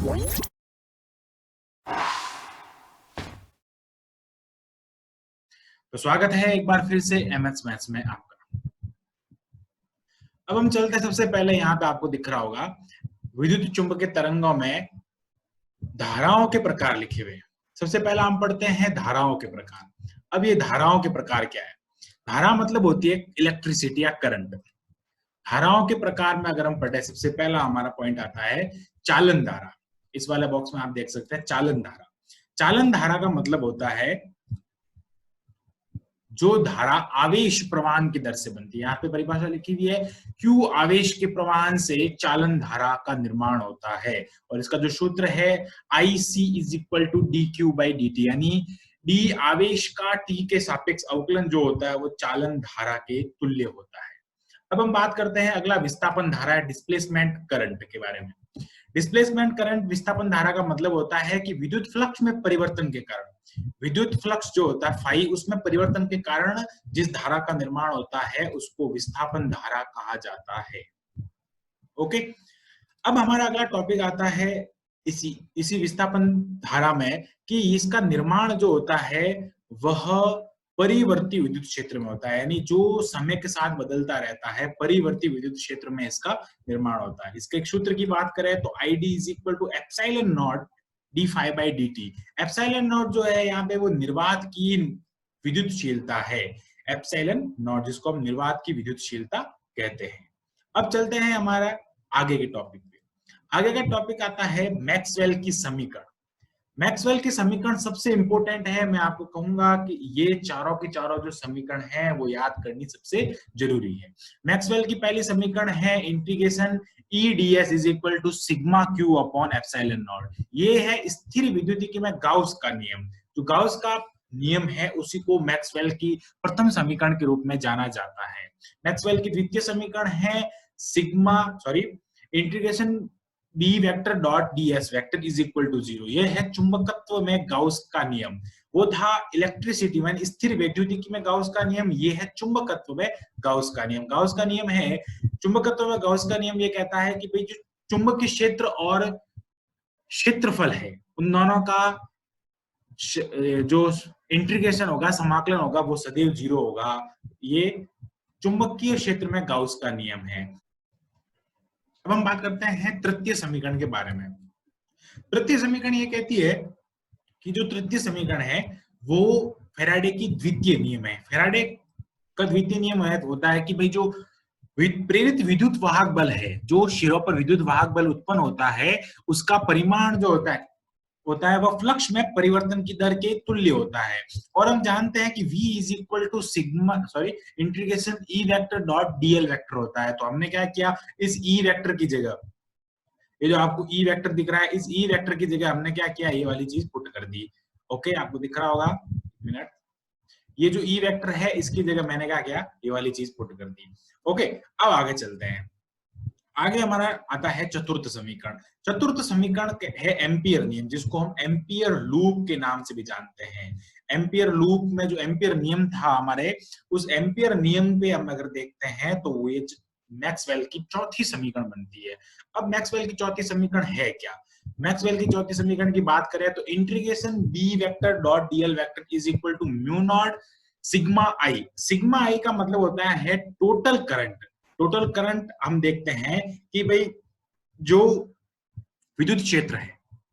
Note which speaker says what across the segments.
Speaker 1: तो स्वागत है एक बार फिर से एमएस मैथ्स में आपका। अब हम चलते हैं, सबसे पहले यहाँ पे आपको दिख रहा होगा विद्युत चुंबकीय तरंगों में धाराओं के प्रकार लिखे हुए हैं। सबसे पहला हम पढ़ते हैं धाराओं के प्रकार। अब ये धाराओं के प्रकार क्या है? धारा मतलब होती है इलेक्ट्रिसिटी या करंट। धाराओं के प्रकार में अगर हम पढ़े, सबसे पहला हमारा पॉइंट आता है चालन धारा। इस वाले बॉक्स में आप देख सकते हैं चालन धारा। चालन धारा का मतलब होता है जो धारा आवेश प्रवाहन की दर से बनती है। यहाँ पे परिभाषा लिखी हुई है, Q आवेश के प्रवाहन से चालन धारा का निर्माण होता है। और इसका जो सूत्र है IC is equal to dQ by dt, यानी D आवेश का T के सापेक्ष अवकलन जो होता है वो चालन धारा के तुल्य होता है। अब हम बात करते हैं अगला विस्थापन धारा है डिस्प्लेसमेंट करंट के बारे में। डिस्प्लेसमेंट करंट विस्थापन धारा का मतलब होता है कि विद्युत फ्लक्स में परिवर्तन के कारण, विद्युत फ्लक्स जो होता है फाई, उसमें परिवर्तन के कारण जिस धारा का निर्माण होता है उसको विस्थापन धारा कहा जाता है। ओके, अब हमारा अगला टॉपिक आता है इसी विस्थापन धारा में कि इसका निर्माण जो होता है वह परिवर्ती विद्युत क्षेत्र में होता है, यानी जो समय के साथ बदलता रहता है, परिवर्ती विद्युत क्षेत्र में इसका निर्माण होता है। इसके एक सूत्र की बात करें तो ID is equal to epsilon naught d phi by d t. Epsilon naught जो है यहाँ पे वो निर्वात की विद्युतशीलता है, एप्सिलॉन नॉट जिसको हम निर्वात की विद्युतशीलता कहते हैं। अब चलते हैं हमारा आगे के टॉपिक पे। आगे का टॉपिक आता है मैक्सवेल की समीकरण। मैक्सवेल के समीकरण सबसे इंपॉर्टेंट है। मैं आपको कहूंगा कि ये चारों की चारों जो समीकरण है वो याद करनी सबसे जरूरी है। मैक्सवेल की पहली समीकरण है integration EdS is equal to sigma Q upon epsilon naught. ये है स्थिर विद्युतिकी में गाउस का नियम। जो गाउस का नियम है उसी को मैक्सवेल की प्रथम समीकरण के रूप में जाना जाता है। मैक्सवेल की द्वितीय समीकरण है integration B vector dot ds vector is equal to 0। ये है चुंबकत्व में गाउस का नियम। वो था इलेक्ट्रिसिटी में स्थिर विद्युतिकी में गाउस का नियम, ये है चुंबकत्व में गाउस का नियम। गाउस का नियम है चुंबकत्व में गाउस का नियम ये कहता है कि भाई जो चुंबकीय क्षेत्र और क्षेत्रफल है उन दोनों का जो इंटीग्रेशन होगा, समाकलन होगा, वो सदैव 0 होगा। ये चुंबकीय क्षेत्र में गाउस का नियम है। अब हम बात करते हैं तृतीय समीकरण के बारे में। तृतीय समीकरण ये कहती है कि जो तृतीय समीकरण है वो फैराडे की द्वितीय नियम है। फैराडे का द्वितीय नियम होता है कि भाई जो प्रेरित विद्युत वाहक बल है, जो शिरों पर विद्युत वाहक बल उत्पन्न होता है, उसका परिमाण जो होता है वह फ्लक्स में परिवर्तन की दर के तुल्य होता है। और हम जानते हैं कि V is equal to integration E vector dot dl vector होता है। तो हमने क्या किया, इस E वेक्टर की जगह, ये जो आपको E वेक्टर दिख रहा है, इस E वेक्टर की जगह हमने क्या किया, ये वाली चीज पुट कर दी। ओके, आपको दिख रहा होगा, मिनट, ये जो E वेक्टर है इसकी जगह मैंने क्या किया, ये वाली चीज पुट कर दी। ओके, अब आगे चलते हैं। आगे हमारा आता है चतुर्थ समीकरण। चतुर्थ समीकरण है एम्पियर नियम, जिसको हम एम्पियर लूप के नाम से भी जानते हैं। एम्पियर लूप में जो एम्पियर नियम था हमारे, उस एम्पियर नियम पे हम अगर देखते हैं तो वो ये मैक्सवेल की चौथी समीकरण बनती है। अब मैक्सवेल की चौथी समीकरण है क्या? मैक्सवेल की चौथी समीकरण की बात करें तो integration B vector dot dl vector is equal to mu naught sigma I। Sigma I का मतलब होता है टोटल करंट। टोटल करंट हम देखते हैं कि भाई जो विद्युत क्षेत्र है,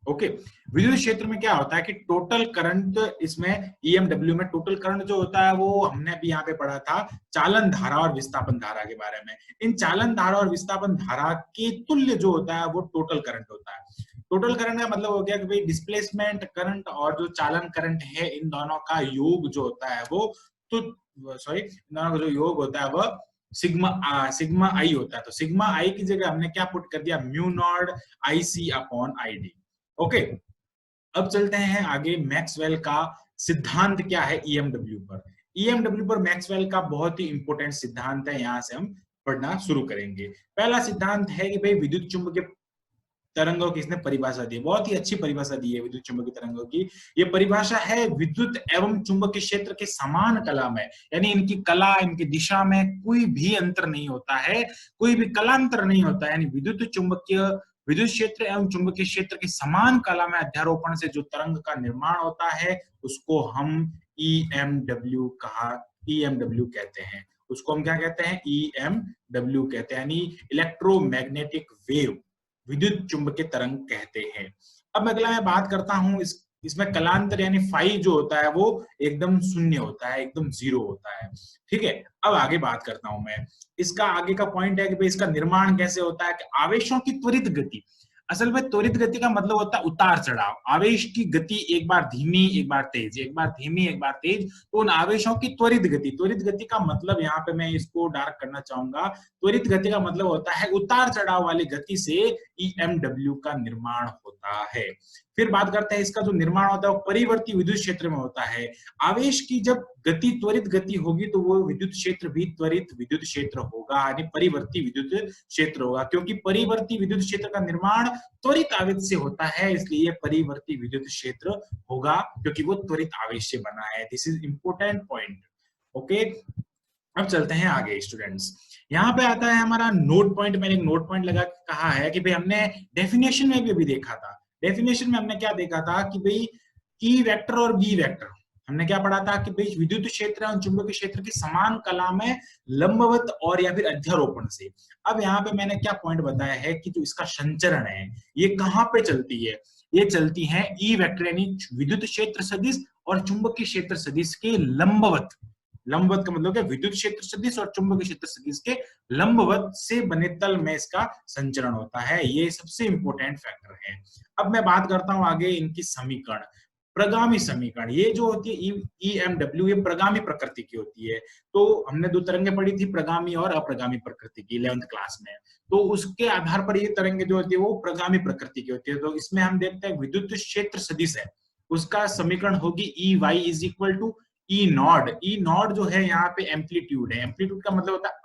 Speaker 1: ओके, विद्युत क्षेत्र में क्या होता है कि टोटल करंट, इसमें EMW में टोटल करंट जो होता है वो हमने अभी यहाँ पे पढ़ा था चालन धारा और विस्थापन धारा के बारे में। इन चालन धारा और विस्थापन धारा के तुल्य जो होता है वो टोटल करंट होता है। टोटल करंट का मतलब हो गया कि भाई डिस्प्लेसमेंट करंट और जो चालन करंट है इन दोनों का योग जो होता है वो इन दोनों का जो योग होता है वह सिग्मा आई होता है। तो सिग्मा आई की जगह हमने क्या पुट कर दिया, mu naught IC upon ID। Okay, अब चलते हैं आगे। मैक्सवेल का सिद्धांत क्या है EMW पर। EMW पर मैक्सवेल का बहुत ही इंपॉर्टेंट सिद्धांत है, यहां से हम पढ़ना शुरू करेंगे। पहला सिद्धांत है कि भाई विद्युत चुंबकीय तरंगों की इसने परिभाषा दी, बहुत ही अच्छी परिभाषा दी है विद्युत चुंबकीय तरंगों की। ये परिभाषा है विद्युत एवं चुंबकीय क्षेत्र के समान कला में, यानी इनकी कला, इनकी दिशा में कोई भी अंतर नहीं होता है, कोई भी कलांतर नहीं होता है। यानी विद्युत चुंबकीय विद्युत क्षेत्र एवं चुंबकीय क्षेत्र के समान कला में अध्यारोपण से जो तरंग का निर्माण होता है उसको हम ईएमडब्ल्यू कहते हैं। उसको हम क्या कहते हैं? ईएमडब्ल्यू कहते हैं, यानी इलेक्ट्रोमैग्नेटिक वेव, विद्युत चुंबकीय तरंग कहते हैं। अब अगला मैं बात करता हूं इसमें कलांतर यानी फाई जो होता है वो एकदम शून्य होता है, एकदम जीरो होता है। ठीक है, अब आगे बात करता हूं मैं। इसका आगे का पॉइंट है कि भाई इसका निर्माण कैसे होता है कि आवेशों की त्वरित गति। असल में त्वरित गति का मतलब होता है उतार चढ़ाव। आवेश की गति एक बार धीमी, एक बार तेज, एक बार धीमी, एक बार तेज, तो उन आवेशों की त्वरित गति। त्वरित गति का मतलब यहाँ पे मैं इसको डार्क करना चाहूंगा, त्वरित गति का मतलब होता है उतार चढ़ाव वाली गति से ईएमडब्ल्यू का निर्माण होता है। फिर बात करते हैं इसका जो निर्माण होता है वो परिवर्ती विद्युत क्षेत्र में होता है। आवेश की जब गति त्वरित गति होगी तो वो विद्युत क्षेत्र भी त्वरित विद्युत क्षेत्र होगा, यानी परिवर्ती विद्युत क्षेत्र होगा, क्योंकि परिवर्ती विद्युत क्षेत्र का निर्माण त्वरित आवेश से होता है, इसलिए परिवर्ती विद्युत क्षेत्र होगा, क्योंकि वो त्वरित आवेश से बना है। This is important point. Okay, अब चलते हैं आगे स्टूडेंट्स। यहाँ पे आता है हमारा नोट पॉइंट। मैंने एक नोट पॉइंट लगा कहा है कि भाई हमने डेफिनेशन में भी अभी देखा था। डेफिनेशन में हमने क्या देखा था कि भाई ई वेक्टर और बी वेक्टर, हमने क्या पढ़ा था कि भाई विद्युत क्षेत्र और चुंबकीय क्षेत्र की समान कला में लंबवत और या फिर अध्यारोपण से। अब यहाँ पे मैंने क्या पॉइंट बताया है कि जो इसका संचरण है ये कहाँ पे चलती है? ये चलती है ई वेक्टर यानी विद्युत क्षेत्र सदिश और चुंबकीय क्षेत्र सदिश के लंबवत। लंबवत का मतलब है विद्युत क्षेत्र सदिश और चुंबकीय क्षेत्र सदिश के लंबवत से बने तल में इसका संचरण होता है। ये सबसे इंपॉर्टेंट फैक्टर है। अब मैं बात करता हूं आगे इनकी समीकरण। प्रगामी समीकरण, ये जो होती है ईएमडब्ल्यू, ये प्रगामी प्रकृति की होती है। तो हमने दो तरंगें पढ़ी थी, प्रगामी और अप्रगामी प्रकृति की, 11th क्लास में। तो उसके आधार पर ये तरंगें जो होती है वो प्रगामी प्रकृति की होती है। तो इसमें हम देखते हैं विद्युत क्षेत्र सदिश है, उसका समीकरण होगी E Y is equal to E naught. E naught जो है यहाँ पे एम्पलीट्यूड है, एम्पलीट्यूड का मतलब होता है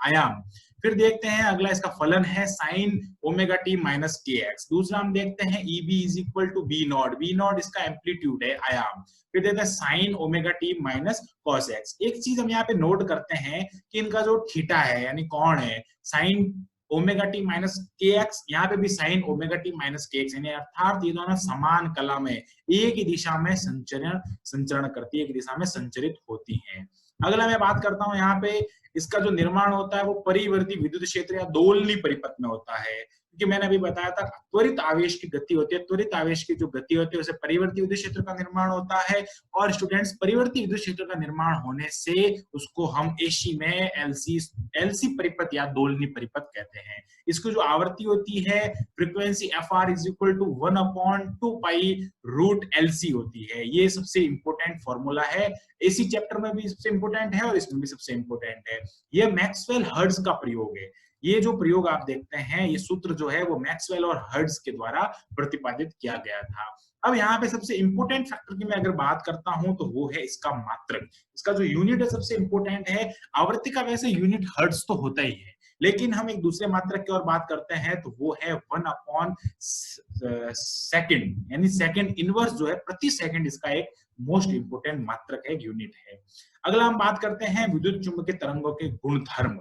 Speaker 1: आयाम। फिर देखते हैं अगला इसका फलन है sine omega t minus k x. दूसरा हम देखते हैं E B is equal to B naught. B naught इसका एम्पलीट्यूड है, आयाम। फिर देखते हैं sine omega t minus cos x. एक चीज हम यहाँ पे नोट करते हैं कि इनका जो थीटा है यानी कोण है sine omega t minus k x, यहाँ पे भी sign omega t minus k x, यानी अर्थात ये दोनों समान कला में एक ही दिशा में संचरण करती है, एक दिशा में संचरित होती है। अगला मैं बात करता हूँ यहाँ पे इसका जो निर्माण होता है वो परिवर्ती विद्युत क्षेत्र या दोलनी परिपथ में होता है, क्योंकि मैंने अभी बताया था त्वरित आवेश की गति होती है, त्वरित आवेश की जो गति होती है उसे परिवर्ती विद्युत क्षेत्र का निर्माण होता है। और स्टूडेंट्स परिवर्ती विद्युत क्षेत्र का निर्माण होने से उसको हम एसी में एलसी परिपथ या दोलनी परिपथ कहते हैं। इसको जो आवृत्ति होती है frequency F R is equal to 1/2 pi root LC होती है। ये सबसे इंपॉर्टेंट फॉर्मूला है, एसी चैप्टर में भी सबसे इंपॉर्टेंट है और इसमें भी सबसे इंपॉर्टेंट है। ये मैक्सवेल हर्ट्ज का प्रयोग है। ये जो प्रयोग आप देखते हैं, ये सूत्र जो है वो मैक्सवेल और हर्ट्ज के द्वारा प्रतिपादित किया गया था। अब यहाँ पे सबसे इंपॉर्टेंट फैक्टर की मैं अगर बात करता हूं तो वो है इसका मात्रक। इसका जो यूनिट है सबसे इंपॉर्टेंट है। आवृत्ति का वैसे यूनिट हर्ट्ज तो होता ही है, लेकिन हम एक दूसरे मात्रक की ओर बात करते हैं तो वो है 1/सेकंड, यानी सेकंड इनवर्स जो है प्रति सेकंड, इसका एक मोस्ट इंपोर्टेंट मात्रक है, यूनिट है। अगला हम बात करते हैं विद्युत चुंबकीय तरंगों के गुणधर्म।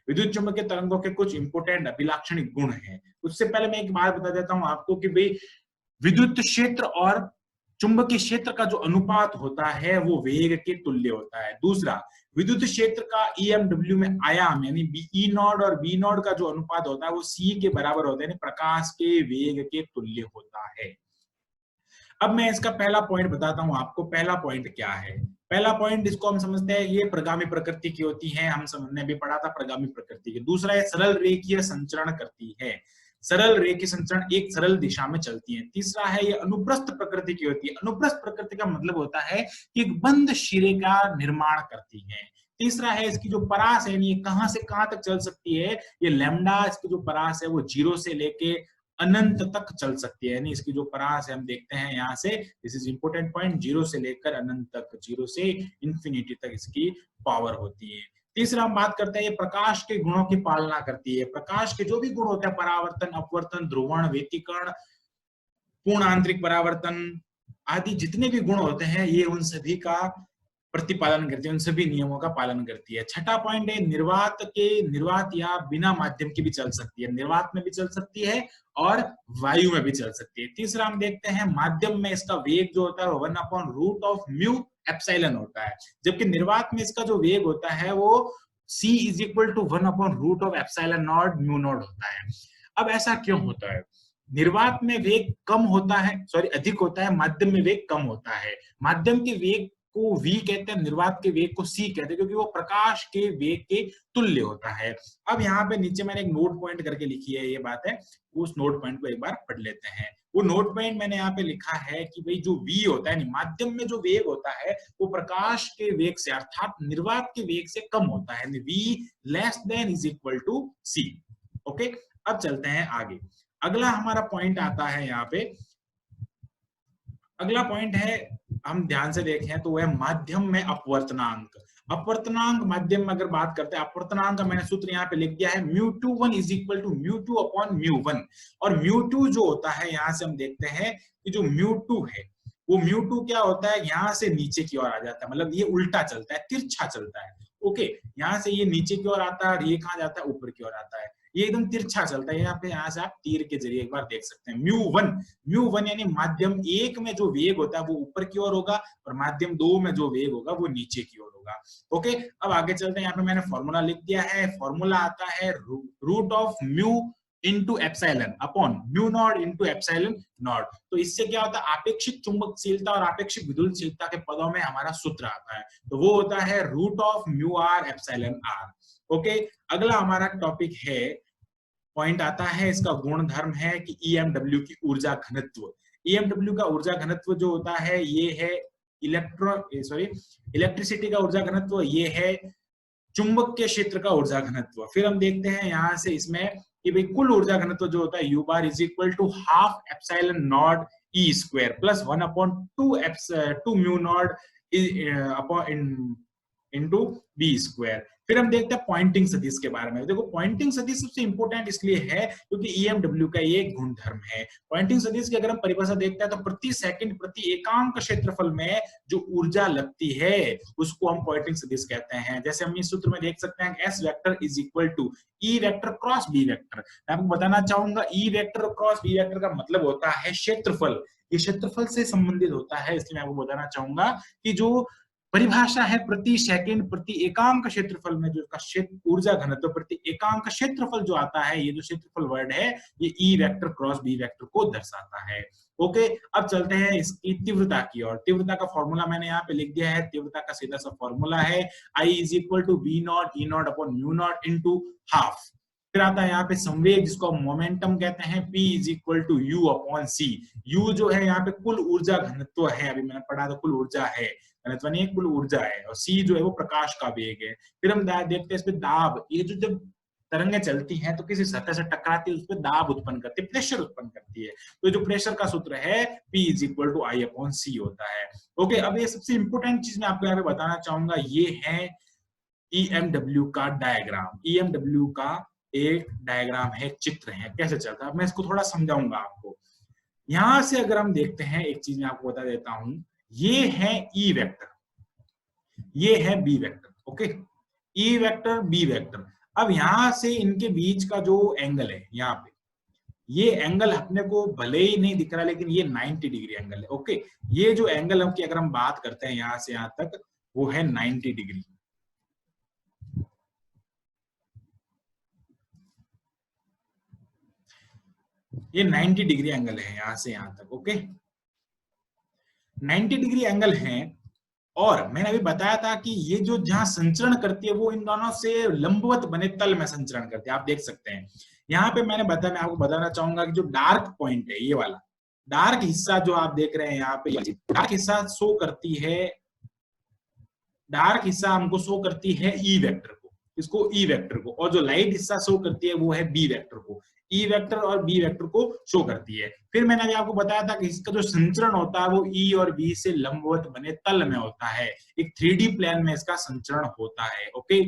Speaker 1: विद्युत चुंबकीय तरंगों के कुछ इंपोर्टेंट अभिलाक्षणिक गुण हैं। उससे पहले मैं एक बात बता देता हूं आपको कि भाई विद्युत क्षेत्र और चुंबकीय क्षेत्र का जो अनुपात होता है वो वेग के तुल्य होता है। दूसरा, विद्युत क्षेत्र का ईएमडब्ल्यू में आयाम यानी ई नॉट और बी नॉट का जो अनुपात होता है वो सी के बराबर होता है, यानी प्रकाश के वेग के तुल्य होता है। अब मैं इसका पहला पॉइंट बताता हूं आपको। पहला पॉइंट क्या है? पहला पॉइंट इसको हम समझते हैं ये प्रगामी प्रकृति की होती है, हमने भी पढ़ा था प्रगामी प्रकृति की। दूसरा है सरल रेखीय संचरण करती है, सरल रेखीय संचरण एक सरल दिशा में चलती है। तीसरा है ये अनुप्रस्थ प्रकृति की होती है। अनुप्रस्थ प्रकृति का मतलब होता है कि एक बंद शिरे का निर्माण करती है। तीसरा है इसकी जो परास है ये कहां से कहां तक चल सकती है, ये लैम्डा, इसकी जो परास है वो 0 से लेके अनंत तक चल सकती है। यानी इसकी जो परास है हम देखते हैं यहाँ से, दिस इज इंपोर्टेंट पॉइंट, 0 से लेकर अनंत तक, 0 से इंफिनिटी तक इसकी पावर होती है। तीसरा हम बात करते हैं ये प्रकाश के गुणों की पालना करती है। प्रकाश के जो भी गुण होते हैं, परावर्तन, अपवर्तन, ध्रुवण, व्यतिकरण, पूर्ण आंतरिक परावर्तन आदि जितने भी गुण होते हैं ये उन सभी का प्रतिपालन करती है, उन सभी नियमों का पालन करती है। छठा पॉइंट है निर्वात या बिना माध्यम के भी चल सकती है, निर्वात में भी चल सकती है और वायु में भी चल सकती है। तीसरा हम देखते हैं माध्यम में इसका वेग जो होता है वो 1/√μ एप्सिलॉन होता है, जबकि निर्वात में इसका जो वेग होता है वो c = 1/√ε0μ0 होता है। अब ऐसा क्यों होता है? निर्वात में वेग कम होता है, सॉरी अधिक होता है, माध्यम में वेग कम होता है। माध्यम के वेग को v कहते हैं, निर्वात के वेग को c कहते हैं, क्योंकि वो प्रकाश के वेग के तुल्य होता है। अब यहाँ पे नीचे मैंने एक नोट पॉइंट करके लिखी है, ये बात है, उस नोट पॉइंट को एक बार पढ़ लेते हैं। वो नोट पॉइंट मैंने यहाँ पे लिखा है कि भाई जो v होता है, माध्यम में जो वेग होता है वो प्रकाश के वेग से अर्थात निर्वात के वेग से कम होता है, v < c। ओके, अब चलते हैं आगे। अगला हमारा पॉइंट आता है यहाँ पे, अगला पॉइंट है, हम ध्यान से देखें तो वह माध्यम में अपवर्तनांक। अपवर्तनांक माध्यम में अगर बात करते हैं, अपवर्तनांक का मैंने सूत्र यहाँ पे लिख दिया है, μ21 = μ2/μ1। और μ2 जो होता है, यहाँ से हम देखते हैं कि जो μ2 है वो μ2 क्या होता है, यहाँ से नीचे की ओर आ जाता है, मतलब ये उल्टा चलता है, तिरछा चलता है। ओके, यहाँ से ये नीचे की ओर आता है और ये कहाँ जाता है, ऊपर की ओर आता है, ये एकदम तिरछा चलता है। यहाँ से आप तीर के जरिए एक बार देख सकते हैं। μ1 यानी माध्यम 1 में जो वेग होता है वो ऊपर की ओर होगा और माध्यम 2 में जो वेग होगा वो नीचे की ओर होगा। ओके, अब आगे चलते हैं। यहाँ पे मैंने फॉर्मूला लिख दिया है, फॉर्मूला आता है √μ * एप्सिलॉन अपॉन μ0 * एप्सिलॉन0। तो इससे क्या होता है, आपेक्षिक चुंबकशीलता और आपेक्षिक विद्युतशीलता के पदों में हमारा सूत्र आता है, तो वो होता है √μr/ε। ओके, अगला हमारा टॉपिक है, पॉइंट आता है, इसका गुणधर्म है कि EMW की ऊर्जा घनत्व। EMW का ऊर्जा घनत्व जो होता है ये है इलेक्ट्रिसिटी का ऊर्जा घनत्व, ये है चुंबकीय क्षेत्र का ऊर्जा घनत्व। फिर हम देखते हैं यहाँ से इसमें कि भाई कुल ऊर्जा घनत्व जो होता है U bar = ½ ε0 E² + 1/2μ0 B²। फिर हम देखते हैं पॉइंटिंग सदिश के बारे में। देखो, पॉइंटिंग सदिश सबसे इंपॉर्टेंट इसलिए है क्योंकि EMW का ये गुणधर्म है। पॉइंटिंग सदिश की अगर हम परिभाषा देखते हैं तो प्रति सेकंड प्रति एकांक क्षेत्रफल में जो ऊर्जा लगती है उसको हम पॉइंटिंग सदिश कहते हैं। जैसे हम इस सूत्र में देख सकते हैं S vector = E vector cross B vector. मैं आपको बताना चाहूंगा E vector cross B vector का मतलब होता है क्षेत्रफल, ये क्षेत्रफल से संबंधित होता है। इसलिए मैं आपको बताना चाहूंगा कि जो परिभाषा है प्रति सेकंड प्रति एकांक क्षेत्रफल में जो ऊर्जा घनत्व प्रति एकांक क्षेत्रफल जो आता है, ये जो क्षेत्रफल वर्ड है ये E vector cross B vector को दर्शाता है। ओके, अब चलते हैं इसकी तीव्रता की ओर। तीव्रता का फॉर्मूला मैंने यहाँ पे लिख दिया है। तीव्रता का सीधा सा फॉर्मूला है I = V0 E0/μ0 × ½। फिर आता है यहाँ पे संवेग, जिसको मोमेंटम कहते हैं, P = U/c। U जो है यहाँ पे कुल ऊर्जा घनत्व है, अभी मैंने पढ़ा था कुल ऊर्जा है, घनत्व नहीं, कुल ऊर्जा है, और C जो है वो प्रकाश का वेग है। फिर हम देखते हैं इस पे दाब, ये जो जब तरंगें चलती हैं तो किसी सतह से टकराती है, उस पर दाब उत्पन्न करती है, प्रेशर उत्पन्न करती है। तो जो प्रेशर का सूत्र है P = I/c होता है। ओके, अब ये सबसे इंपॉर्टेंट चीज मैं आपको यहाँ पे बताना चाहूंगा, ये है EMW का डायग्राम। EMW का एक डायग्राम है, चित्र है, कैसे चलता है। मैं इसको थोड़ा समझाऊंगा आपको। यहां से अगर हम देखते हैं, एक चीज मैं आपको बता देता हूं, ये है E वेक्टर, ये है B vector. Okay, E vector B vector. अब यहां से इनके बीच का जो एंगल है, यहाँ पे ये एंगल अपने को भले ही नहीं दिख रहा, लेकिन ये 90 डिग्री एंगल है। ओके, ये जो एंगल की अगर हम बात करते हैं यहां से यहां तक, वो है 90 डिग्री। ये 90 डिग्री एंगल है यहां से यहां तक। ओके, 90 डिग्री एंगल है। और मैंने अभी बताया था कि ये जो जहां संचरण करती है वो इन दोनों से लंबवत बने तल में संचरण करती है, आप देख सकते हैं। यहाँ पे मैं आपको बताना चाहूंगा कि जो डार्क पॉइंट है, ये वाला डार्क हिस्सा जो आप देख रहे हैं यहाँ पे, डार्क हिस्सा शो करती है, डार्क हिस्सा हमको शो करती है E वेक्टर को, इसको E वेक्टर को, और जो लाइट हिस्सा शो करती है वो है B वेक्टर को। E वेक्टर और B वेक्टर को शो करती है। फिर मैंने अभी आपको बताया था कि इसका जो संचरण होता है वो E और B से लंबवत बने तल में होता है, एक 3D प्लेन में इसका संचरण होता है। ओके,